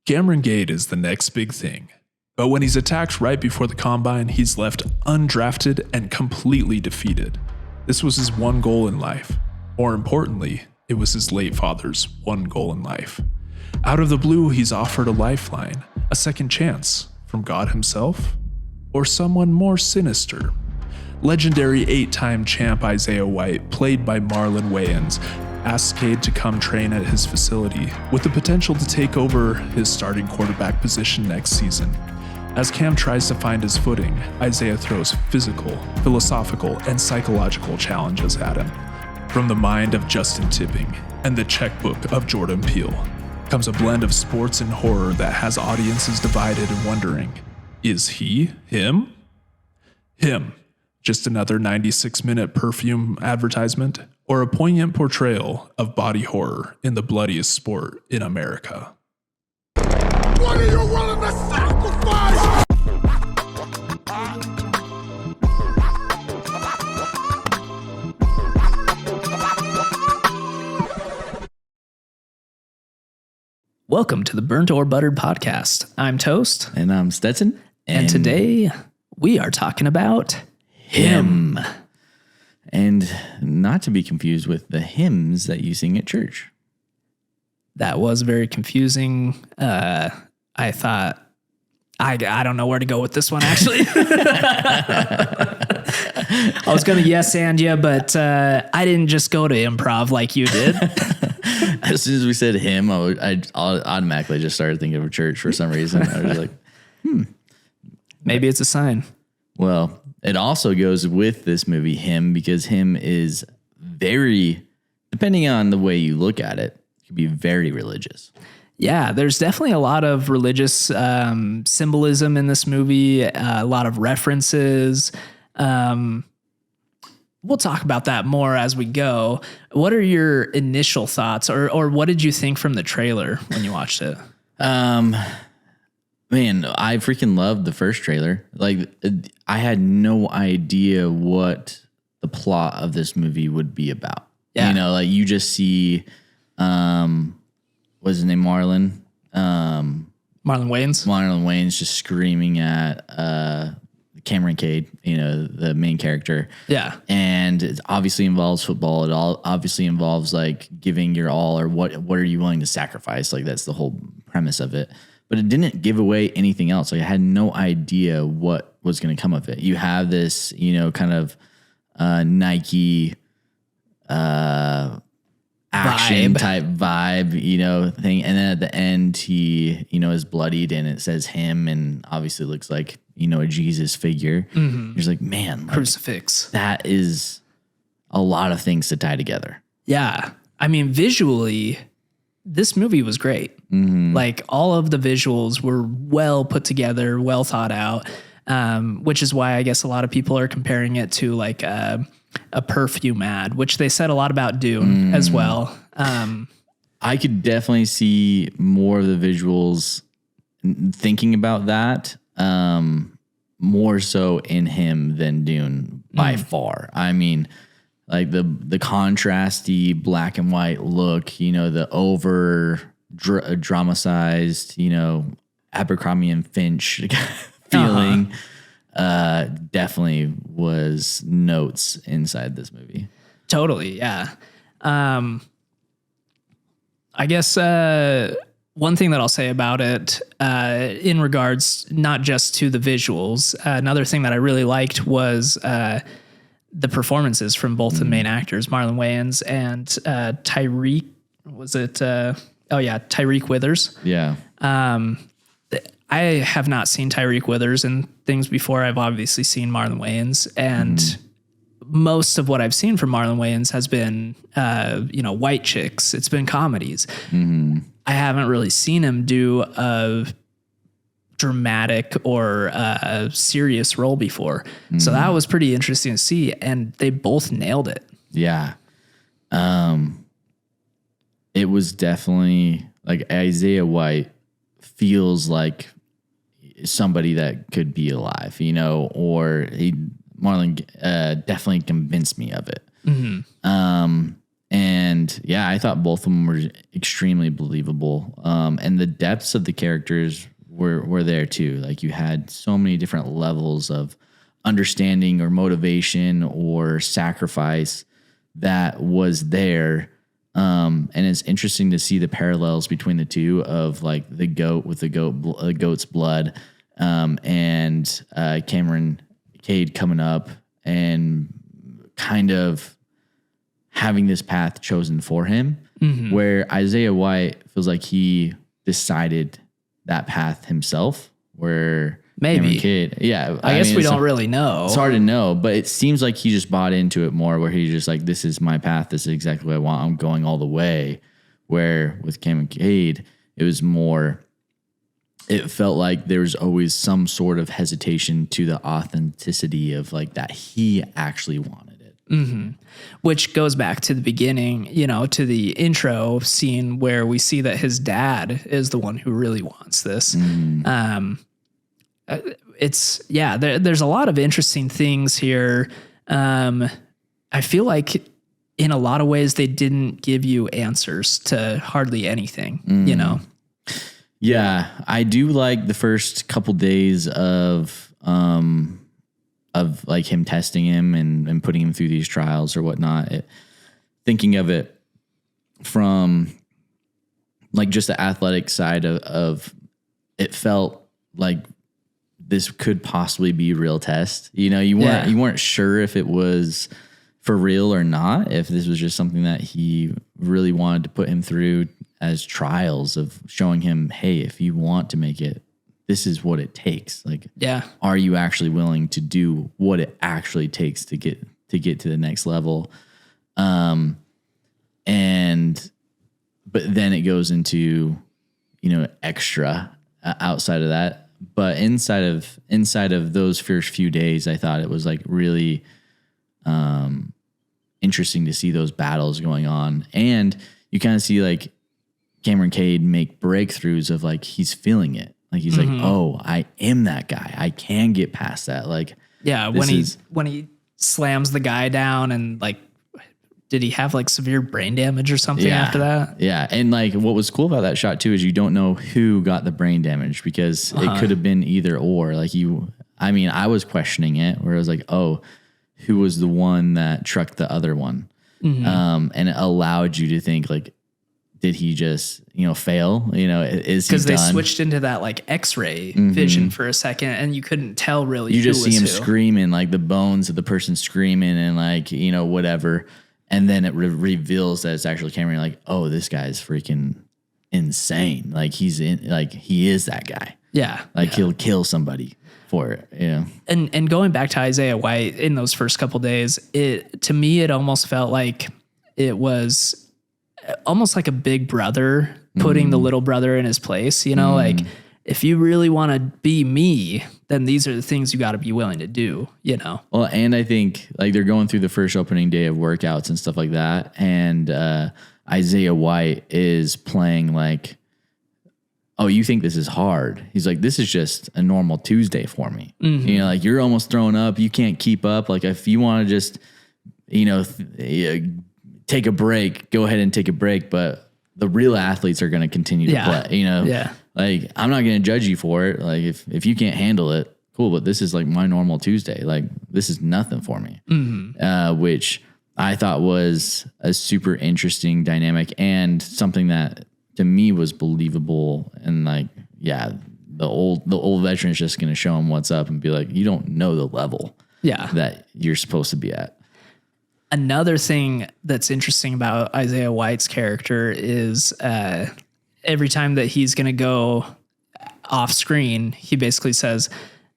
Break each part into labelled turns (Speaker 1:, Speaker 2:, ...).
Speaker 1: Cameron Gade is the next big thing. But when he's attacked right before the combine, he's left undrafted and completely defeated. This was his one goal in life. More importantly, it was his late father's one goal in life. Out of the blue, he's offered a lifeline, a second chance from God himself, or someone more sinister. Legendary 8-time champ Isaiah White, played by Marlon Wayans, asks Cade to come train at his facility with the potential to take over his starting quarterback position next season. As Cam tries to find his footing, Isaiah throws physical, philosophical, and psychological challenges at him. From the mind of Justin Tipping and the checkbook of Jordan Peele comes a blend of sports and horror that has audiences divided and wondering, is he him? Him. Just another 96-minute Perfume advertisement, or a poignant portrayal of body horror in the bloodiest sport in America.
Speaker 2: What are you willing to sacrifice?
Speaker 3: Welcome to the Burnt or Buttered Podcast. I'm Toast.
Speaker 4: And I'm Stetson.
Speaker 3: And today we are talking about him.
Speaker 4: And not to be confused with the hymns that you sing at church.
Speaker 3: That was very confusing. I thought, I don't know where to go with this one, actually. I was going to yes and you, but I didn't just go to improv like you did.
Speaker 4: As soon as we said him, I automatically just started thinking of church for some reason. I was like,
Speaker 3: Maybe it's a sign.
Speaker 4: Well, it also goes with this movie, Him, because Him is very, depending on the way you look at it, can be very religious.
Speaker 3: Yeah, there's definitely a lot of religious symbolism in this movie, a lot of references. We'll talk about that more as we go. What are your initial thoughts, or what did you think from the trailer when you watched it?
Speaker 4: Man, I freaking loved the first trailer. Like, I had no idea what the plot of this movie would be about.
Speaker 3: Yeah.
Speaker 4: You know, like you just see, what's his name, Marlon?
Speaker 3: Marlon Wayans?
Speaker 4: Marlon Wayans just screaming at Cameron Cade, you know, the main character.
Speaker 3: Yeah.
Speaker 4: And it obviously involves football. It all obviously involves like giving your all, or what are you willing to sacrifice? Like that's the whole premise of it. But it didn't give away anything else. Like I had no idea what was going to come of it. You have this, you know, kind of Nike action type vibe, you know, thing. And then at the end, he, you know, is bloodied and it says him and obviously looks like, you know, a Jesus figure. Mm-hmm. You're just like, man, like,
Speaker 3: crucifix.
Speaker 4: That is a lot of things to tie together.
Speaker 3: Yeah. I mean, visually, this movie was great. Mm-hmm. Like all of the visuals were well put together, well thought out, which is why I guess a lot of people are comparing it to like a Perfume ad, which they said a lot about Dune as well.
Speaker 4: I could definitely see more of the visuals thinking about that, more so in Him than Dune by far. I mean, like the contrasty black and white look, you know, the over dramatized, you know, Abercrombie and Finch feeling, definitely was notes inside this movie.
Speaker 3: Totally. Yeah. I guess, one thing that I'll say about it, in regards, not just to the visuals, another thing that I really liked was, the performances from both the main actors, Marlon Wayans and Tyreek. Was it? Tyreek Withers.
Speaker 4: Yeah.
Speaker 3: I have not seen Tyreek Withers in things before. I've obviously seen Marlon Wayans, and most of what I've seen from Marlon Wayans has been, you know, white chicks. It's been comedies. Mm-hmm. I haven't really seen him do a dramatic or a serious role before. So that was pretty interesting to see. And they both nailed it.
Speaker 4: Yeah. It was definitely like Isaiah White feels like somebody that could be alive, you know, or Marlon definitely convinced me of it. Mm-hmm. And yeah, I thought both of them were extremely believable. And the depths of the characters were there too. Like you had so many different levels of understanding or motivation or sacrifice that was there. And it's interesting to see the parallels between the two of like the goat with the goat's blood, and Cameron Cade coming up and kind of having this path chosen for him, where Isaiah White feels like he decided that path himself, where
Speaker 3: maybe
Speaker 4: I
Speaker 3: guess we don't really know.
Speaker 4: It's hard to know, but it seems like he just bought into it more, where he's just like, this is my path. This is exactly what I want. I'm going all the way. Where with Cameron Cade, it was more, it felt like there was always some sort of hesitation to the authenticity of like that he actually wanted it.
Speaker 3: Mm-hmm. Which goes back to the beginning, to the intro scene where we see that his dad is the one who really wants this. There's a lot of interesting things here. I feel like in a lot of ways they didn't give you answers to hardly anything,
Speaker 4: Yeah, I do like the first couple days of like him testing him and putting him through these trials or whatnot. Thinking of it from like just the athletic side of it, felt like this could possibly be a real test. You weren't sure if it was for real or not, if this was just something that he really wanted to put him through as trials of showing him, hey, if you want to make it, this is what it takes. Like, are you actually willing to do what it actually takes to get to the next level? But then it goes into, extra outside of that. But inside of those first few days, I thought it was like really interesting to see those battles going on. And you kind of see like Cameron Cade make breakthroughs of like, he's feeling it. Like he's like, oh, I am that guy. I can get past that. Like,
Speaker 3: when he slams the guy down and like, did he have like severe brain damage or something after that?
Speaker 4: Yeah. And like what was cool about that shot too is you don't know who got the brain damage because it could have been either or. Like I was questioning it where I was like, oh, who was the one that trucked the other one? And it allowed you to think like, did he just, fail? Is he
Speaker 3: because they
Speaker 4: done?
Speaker 3: switched into that like X-ray vision for a second, and you couldn't tell really.
Speaker 4: You just see him screaming, like the bones of the person screaming, and like whatever, and then it reveals that it's actually Cameron. Like, oh, this guy's freaking insane. Like he is that guy.
Speaker 3: Yeah,
Speaker 4: he'll kill somebody for it.
Speaker 3: And going back to Isaiah White in those first couple days, to me it almost felt like it was almost like a big brother putting the little brother in his place, like if you really want to be me, then these are the things you got to be willing to do, Well, and I think like they're going through the first opening day of workouts and stuff like that. And Isaiah White is playing like, oh, you think this is hard? He's like, this is just a normal Tuesday for me. Like you're almost throwing up. You can't keep up. Like if you want to just, take a break, go ahead and take a break. But the real athletes are going to continue to play, like I'm not going to judge you for it. Like if you can't handle it, cool. But this is like my normal Tuesday. Like this is nothing for me, which I thought was a super interesting dynamic and something that to me was believable. And like, the old veteran is just going to show him what's up and be like, you don't know the level that you're supposed to be at. Another thing that's interesting about Isaiah White's character is every time that he's going to go off screen, he basically says,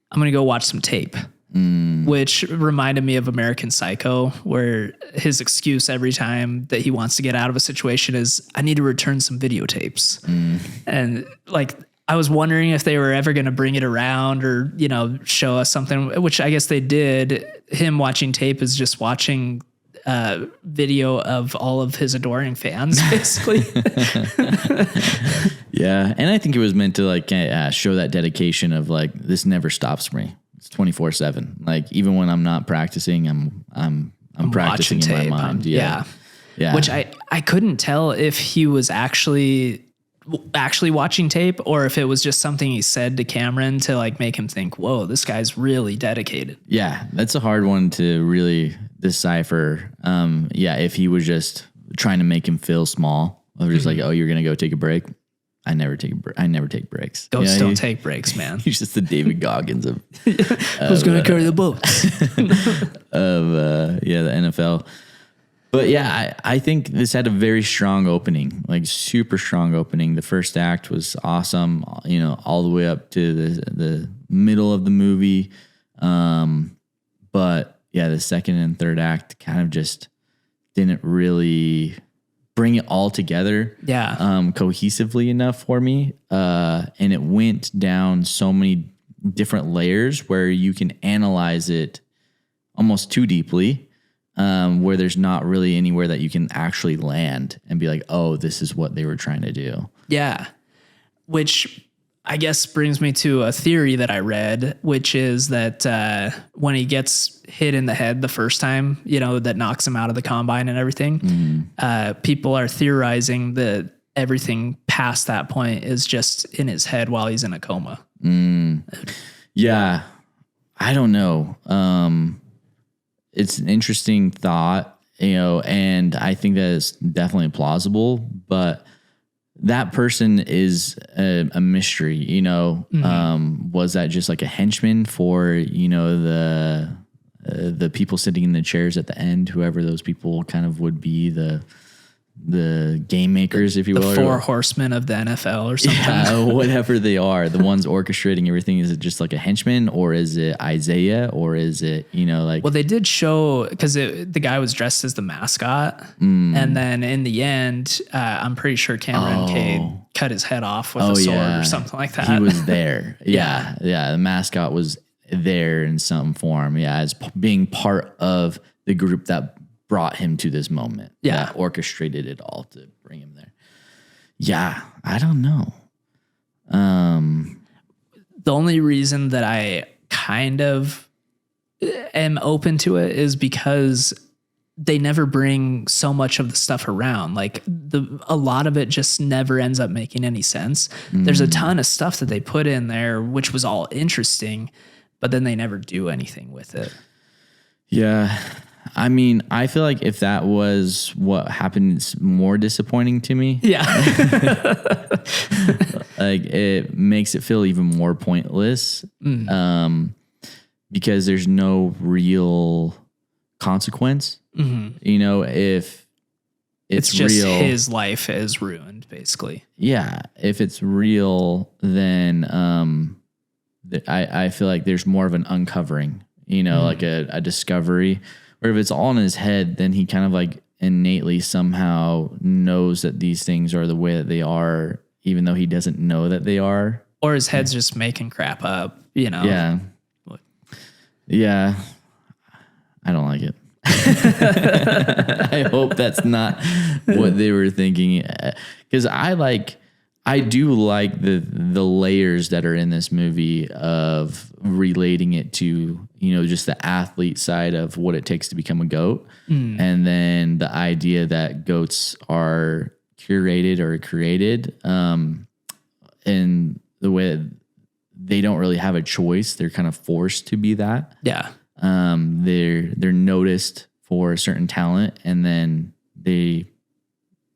Speaker 3: I'm going to go watch some tape, which reminded me of American Psycho, where his excuse every time that he wants to get out of a situation is, I need to return some videotapes. And like, I was wondering if they were ever going to bring it around or, show us something, which I guess they did. Him watching tape is just watching video of all of his adoring fans, basically.
Speaker 4: Yeah. And I think it was meant to like show that dedication of like, this never stops me. It's 24/7. Like even when I'm not practicing, I'm practicing in my mind. Yeah. Yeah.
Speaker 3: Which I couldn't tell if he was actually watching tape or if it was just something he said to Cameron to like make him think, whoa, this guy's really dedicated.
Speaker 4: Yeah, that's a hard one to really decipher. If he was just trying to make him feel small, or just like, oh, you're gonna go take a break. I never take breaks.
Speaker 3: Ghosts don't take breaks, man.
Speaker 4: He's just the David Goggins of
Speaker 3: who's gonna carry the boats
Speaker 4: of the NFL. But yeah, I think this had a very strong opening, like super strong opening. The first act was awesome, all the way up to the middle of the movie. But yeah, the second and third act kind of just didn't really bring it all together cohesively enough for me. And it went down so many different layers where you can analyze it almost too deeply. Where there's not really anywhere that you can actually land and be like, oh, this is what they were trying to do.
Speaker 3: Yeah. Which I guess brings me to a theory that I read, which is that when he gets hit in the head the first time, that knocks him out of the combine and everything, people are theorizing that everything past that point is just in his head while he's in a coma.
Speaker 4: Yeah. I don't know. It's an interesting thought, and I think that is definitely plausible, but that person is a mystery, was that just like a henchman for, the people sitting in the chairs at the end, whoever those people kind of would be, the game makers, if you will.
Speaker 3: The four horsemen of the NFL or something.
Speaker 4: Yeah, whatever they are, the ones orchestrating everything. Is it just like a henchman, or is it Isaiah, or is it,
Speaker 3: Well, they did show, because the guy was dressed as the mascot. And then in the end, I'm pretty sure Cameron Cade cut his head off with a sword or something like that.
Speaker 4: He was there. Yeah. The mascot was there in some form. Yeah. As being part of the group that brought him to this moment.
Speaker 3: Yeah.
Speaker 4: That orchestrated it all to bring him there. Yeah. I don't know.
Speaker 3: The only reason that I kind of am open to it is because they never bring so much of the stuff around. Like a lot of it just never ends up making any sense. There's a ton of stuff that they put in there, which was all interesting, but then they never do anything with it.
Speaker 4: Yeah. I mean, I feel like if that was what happened, it's more disappointing to me.
Speaker 3: Yeah.
Speaker 4: Like it makes it feel even more pointless. Because there's no real consequence. If it's
Speaker 3: just
Speaker 4: real,
Speaker 3: his life is ruined, basically.
Speaker 4: Yeah. If it's real, then I feel like there's more of an uncovering, like a discovery. Or if it's all in his head, then he kind of like innately somehow knows that these things are the way that they are, even though he doesn't know that they are.
Speaker 3: Or his head's just making crap up,
Speaker 4: Yeah. Yeah. I don't like it. I hope that's not what they were thinking. Because I do like the layers that are in this movie of relating it to, just the athlete side of what it takes to become a GOAT. And then the idea that goats are curated or created in the way that they don't really have a choice. They're kind of forced to be that.
Speaker 3: Yeah.
Speaker 4: They're noticed for a certain talent, and then they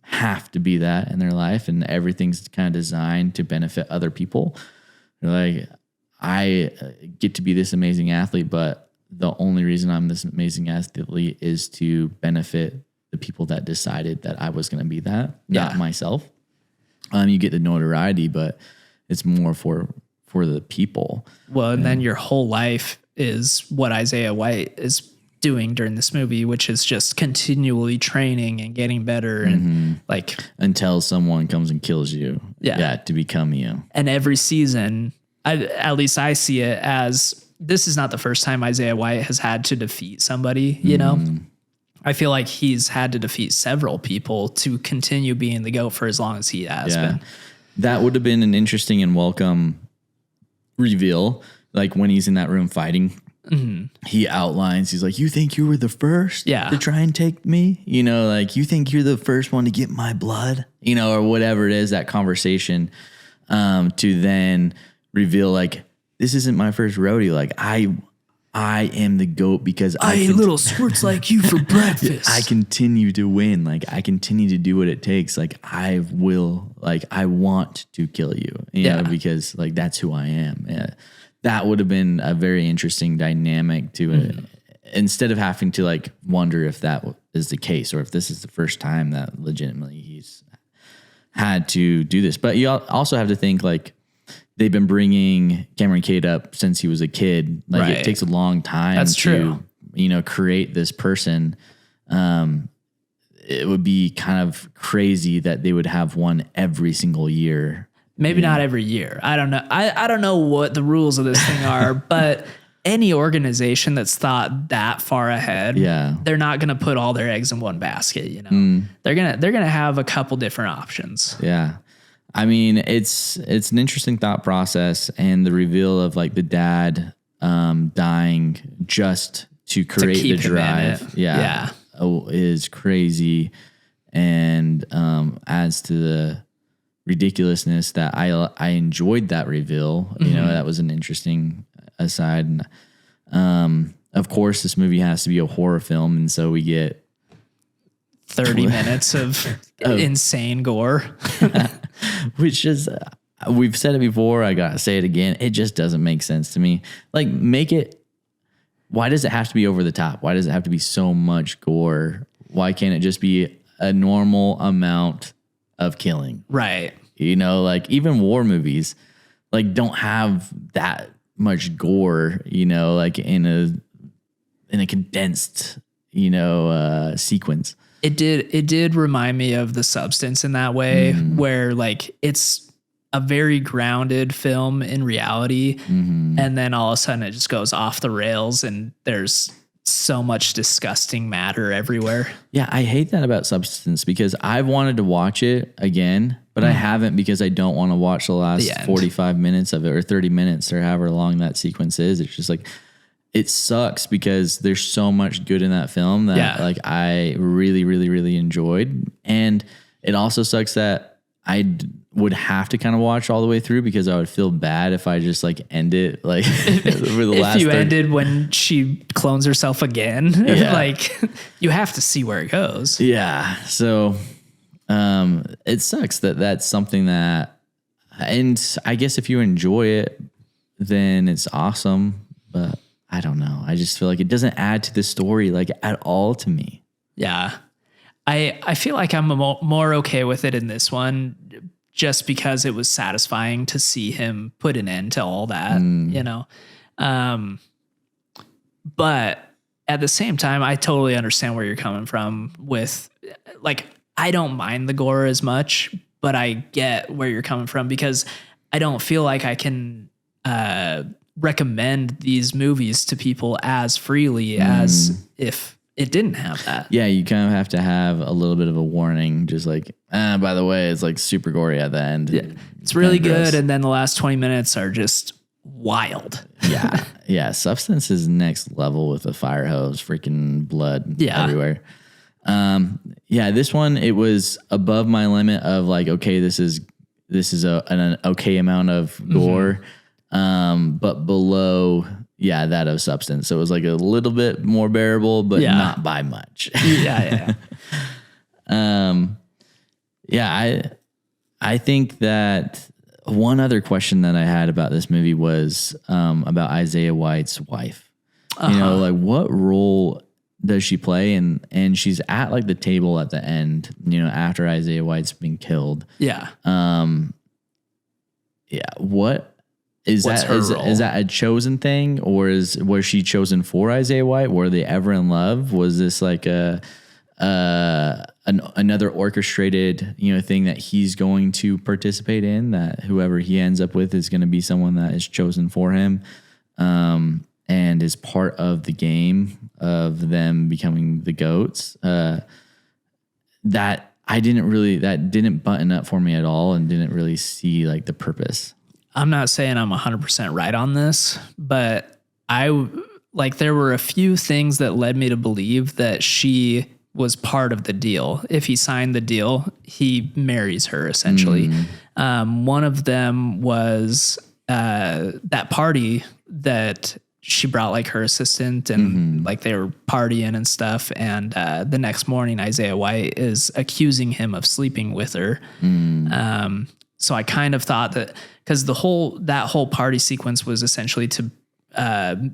Speaker 4: have to be that in their life, and everything's kind of designed to benefit other people. Like, I get to be this amazing athlete, but the only reason I'm this amazing athlete is to benefit the people that decided that I was going to be that, not myself. You get the notoriety, but it's more for the people.
Speaker 3: Well, and then your whole life is what Isaiah White is doing during this movie, which is just continually training and getting better and like
Speaker 4: until someone comes and kills you. Yeah, to become you.
Speaker 3: And every season, at least I see it as this is not the first time Isaiah White has had to defeat somebody, I feel like he's had to defeat several people to continue being the GOAT for as long as he has been.
Speaker 4: That would have been an interesting and welcome reveal, like when he's in that room fighting he outlines, he's like, you think you were the first to try and take me? You know, like, you think you're the first one to get my blood? You know, or whatever it is, that conversation, to then reveal, like, this isn't my first rodeo. Like, I am the GOAT because
Speaker 3: I eat little squirts like you for breakfast.
Speaker 4: I continue to win. Like, I continue to do what it takes. Like, I want to kill you, you know, because, like, that's who I am. Yeah. That would have been a very interesting dynamic to instead of having to, like, wonder if that is the case or if this is the first time that legitimately he's had to do this. But you also have to think, like, they've been bringing Cameron Cade up since he was a kid. Like, it takes a long time to, you know, create this person. It would be kind of crazy that they would have one every single year.
Speaker 3: Maybe not every year. I don't know. I don't know what the rules of this thing are, but any organization that's thought that far ahead, they're not going to put all their eggs in one basket. You know, they're gonna have a couple different options.
Speaker 4: Yeah. I mean, it's an interesting thought process, and the reveal of, like, the dad dying just to create the drive, is crazy, and adds to the ridiculousness that I enjoyed that reveal. You know, that was an interesting aside. And, of course, this movie has to be a horror film, and so we get
Speaker 3: 30 minutes of insane gore.
Speaker 4: Which is, we've said it before, I gotta say it again, it just doesn't make sense to me. Like, why does it have to be over the top? Why does it have to be so much gore? Why can't it just be a normal amount of killing? Right. You know, like, even war movies, like, don't have that much gore, you know, like, in a condensed, you know, sequence.
Speaker 3: It did remind me of The Substance in that way, where, like, it's a very grounded film in reality, and then all of a sudden it just goes off the rails, and there's so much disgusting matter everywhere.
Speaker 4: Yeah, I hate that about Substance, because I've wanted to watch it again, but I haven't, because I don't want to watch the last 45 minutes of it, or 30 minutes, or however long that sequence is. It's just like, it sucks because there's so much good in that film that like, I really, really, really enjoyed. And it also sucks that I would have to kind of watch all the way through, because I would feel bad if I just, like, end it, like, over the last.
Speaker 3: If you ended when she clones herself again, like, you have to see where it goes.
Speaker 4: Yeah. So it sucks that that's something that, and I guess if you enjoy it, then it's awesome. But I don't know. I just feel like it doesn't add to the story, like, at all to me.
Speaker 3: Yeah. I feel like I'm more okay with it in this one, just because it was satisfying to see him put an end to all that, you know? But at the same time, I totally understand where you're coming from with, like, I don't mind the gore as much, but I get where you're coming from, because I don't feel like I can recommend these movies to people as freely as if it didn't have that.
Speaker 4: Yeah, you kind of have to have a little bit of a warning, just like, by the way, it's, like, super gory at the end.
Speaker 3: Yeah, it's really good, and then the last 20 minutes are just wild.
Speaker 4: Yeah. Substance is next level with a fire hose, freaking blood everywhere. This one, it was above my limit of, like, okay, this is an okay amount of gore, but below that of Substance. So it was, like, a little bit more bearable, but not by much. I think that one other question that I had about this movie was about Isaiah White's wife. You know, like, what role does she play? And she's at, like, the table at the end, you know, after Isaiah White's been killed. What is that? Is that a chosen thing, or was she chosen for Isaiah White? Were they ever in love? Was this like another orchestrated, you know, thing that he's going to participate in, that whoever he ends up with is going to be someone that is chosen for him, and is part of the game of them becoming the GOATs? That didn't button up for me at all, and didn't really see, like, the purpose.
Speaker 3: I'm not saying I'm 100% right on this, but like there were a few things that led me to believe that she was part of the deal. If he signed the deal, he marries her essentially. One of them was that party that she brought like her assistant and like they were partying and stuff. And the next morning, Isaiah White is accusing him of sleeping with her. So I kind of thought that because that whole party sequence was essentially to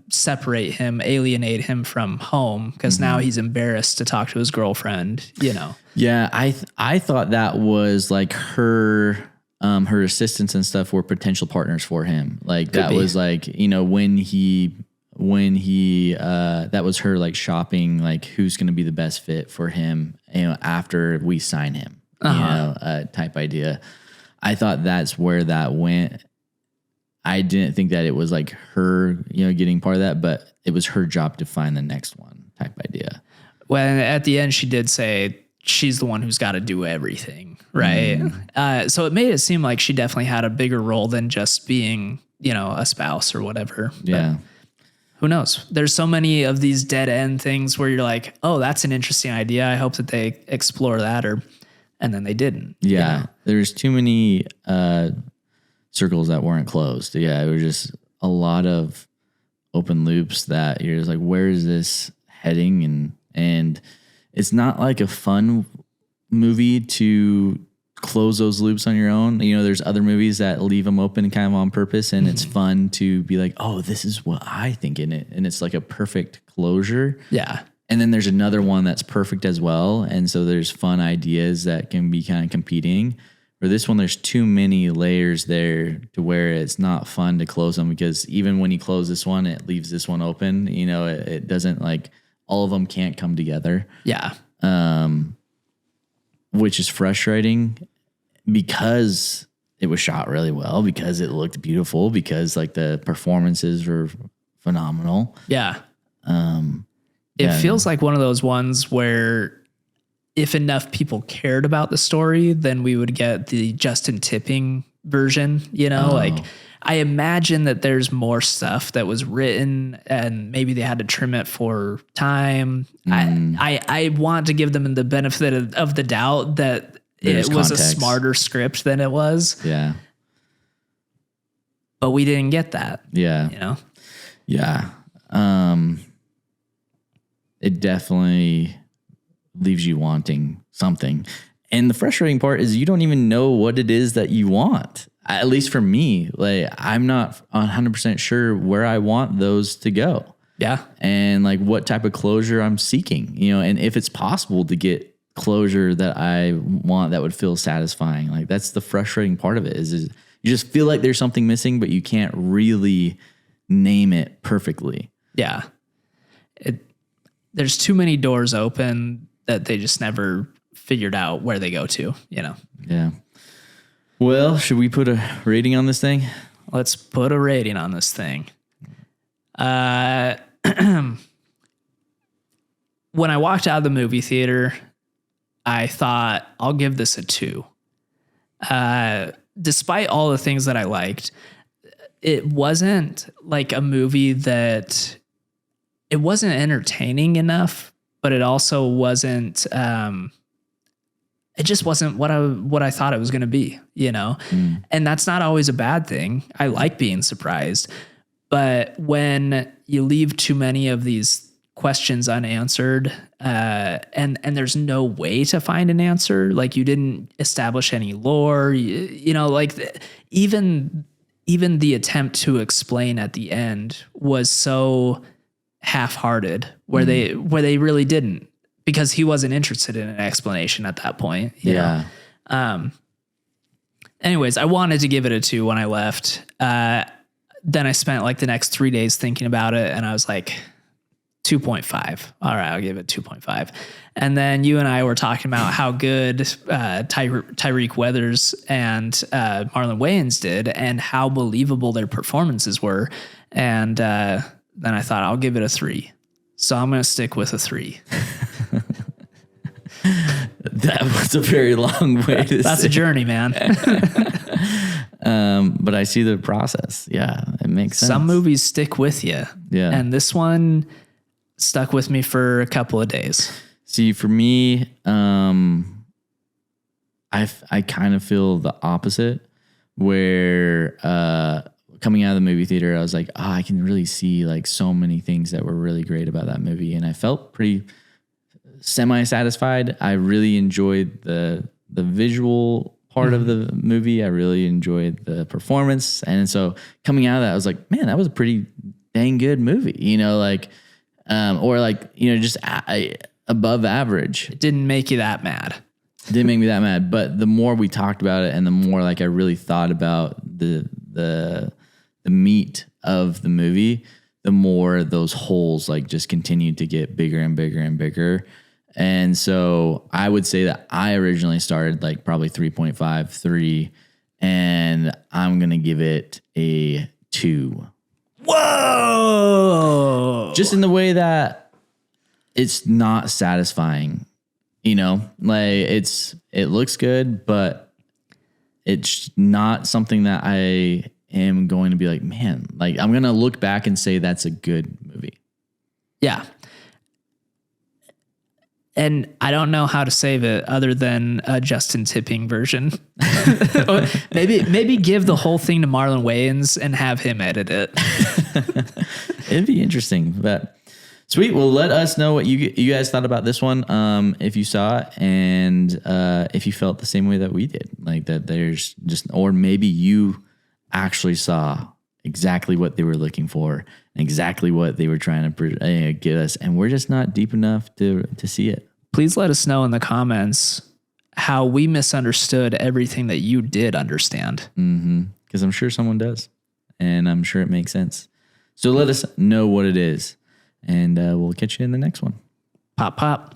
Speaker 3: separate him, alienate him from home, because now he's embarrassed to talk to his girlfriend, you know?
Speaker 4: Yeah. I thought that was like her assistants and stuff were potential partners for him. Like that was like, you know, when he that was her like shopping, like who's going to be the best fit for him, you know, after we sign him, you know, type idea. I thought that's where that went. I didn't think that it was like her, you know, getting part of that, but it was her job to find the next one type idea.
Speaker 3: Well, at the end, she did say she's the one who's got to do everything, right? So it made it seem like she definitely had a bigger role than just being, you know, a spouse or whatever.
Speaker 4: Yeah.
Speaker 3: But who knows? There's so many of these dead end things where you're like, oh, that's an interesting idea. I hope that they explore that, and then they didn't.
Speaker 4: Yeah.
Speaker 3: You know?
Speaker 4: There's too many circles that weren't closed. Yeah. It was just a lot of open loops that you're just like, where is this heading? And it's not like a fun movie to close those loops on your own. You know, there's other movies that leave them open kind of on purpose, and it's fun to be like, oh, this is what I think in it. And it's like a perfect closure.
Speaker 3: Yeah.
Speaker 4: And then there's another one that's perfect as well. And so there's fun ideas that can be kind of competing. For this one, there's too many layers there to where it's not fun to close them, because even when you close this one, it leaves this one open. You know, it doesn't like, all of them can't come together.
Speaker 3: Yeah.
Speaker 4: Which is frustrating because it was shot really well, because it looked beautiful, because like the performances were phenomenal.
Speaker 3: Yeah. It feels like one of those ones where if enough people cared about the story, then we would get the Justin Tipping version, you know, like I imagine that there's more stuff that was written and maybe they had to trim it for time. I want to give them the benefit of the doubt that
Speaker 4: There's
Speaker 3: it was
Speaker 4: context.
Speaker 3: a smarter script than it was.
Speaker 4: Yeah.
Speaker 3: But we didn't get that.
Speaker 4: Yeah.
Speaker 3: You know?
Speaker 4: Yeah. It definitely leaves you wanting something. And the frustrating part is you don't even know what it is that you want. At least for me, like I'm not 100% sure where I want those to go.
Speaker 3: Yeah.
Speaker 4: And like what type of closure I'm seeking, you know, and if it's possible to get closure that I want that would feel satisfying. Like that's the frustrating part of it is you just feel like there's something missing, but you can't really name it perfectly.
Speaker 3: Yeah. There's too many doors open that they just never figured out where they go to, you know?
Speaker 4: Yeah. Well, should we put a rating on this thing?
Speaker 3: Let's put a rating on this thing. When I walked out of the movie theater, I thought I'll give this a 2. Despite all the things that I liked, it wasn't like a movie that it wasn't entertaining enough, but it also wasn't, it just wasn't what I thought it was going to be, you know? And that's not always a bad thing. I like being surprised, but when you leave too many of these questions unanswered, and there's no way to find an answer, like you didn't establish any lore, you know, like even the attempt to explain at the end was so half-hearted where they really didn't, because he wasn't interested in an explanation at that point. You know? Anyways, I wanted to give it a 2 when I left. Then I spent like the next 3 days thinking about it, and I was like, 2.5. All right, I'll give it 2.5. And then you and I were talking about how good Tyreek Weathers and Marlon Wayans did, and how believable their performances were. And then I thought I'll give it a 3. So I'm going to stick with a 3.
Speaker 4: That was a very long way to
Speaker 3: That's
Speaker 4: say.
Speaker 3: a journey, man.
Speaker 4: But I see the process. Yeah, it makes sense.
Speaker 3: Some movies stick with you.
Speaker 4: Yeah.
Speaker 3: And this one stuck with me for a couple of days.
Speaker 4: See, for me, I kind of feel the opposite, where coming out of the movie theater, I was like, oh, I can really see like so many things that were really great about that movie. And I felt pretty semi-satisfied. I really enjoyed the visual part of the movie. I really enjoyed the performance. And so coming out of that, I was like, man, that was a pretty dang good movie, you know, like, or like, you know, just above average.
Speaker 3: It didn't make you that mad.
Speaker 4: Didn't make me that mad. But the more we talked about it and the more like I really thought about the meat of the movie, the more those holes like just continued to get bigger and bigger and bigger. And so I would say that I originally started like probably 3.5, 3, and I'm going to give it a 2.
Speaker 3: Whoa!
Speaker 4: Just in the way that it's not satisfying, you know, like it looks good, but it's not something that I am going to be like, man, like I'm going to look back and say that's a good movie.
Speaker 3: Yeah. And I don't know how to save it other than a Justin Tipping version. maybe give the whole thing to Marlon Wayans and have him edit it.
Speaker 4: It'd be interesting, but sweet. Well, let us know what you guys thought about this one. If you saw it and if you felt the same way that we did, like that there's just, or maybe you actually saw exactly what they were looking for, exactly what they were trying to get us, and we're just not deep enough to see it.
Speaker 3: Please let us know in the comments how we misunderstood everything that you did understand.
Speaker 4: Because I'm sure someone does, and I'm sure it makes sense. So let us know what it is, and we'll catch you in the next one.
Speaker 3: Pop, pop.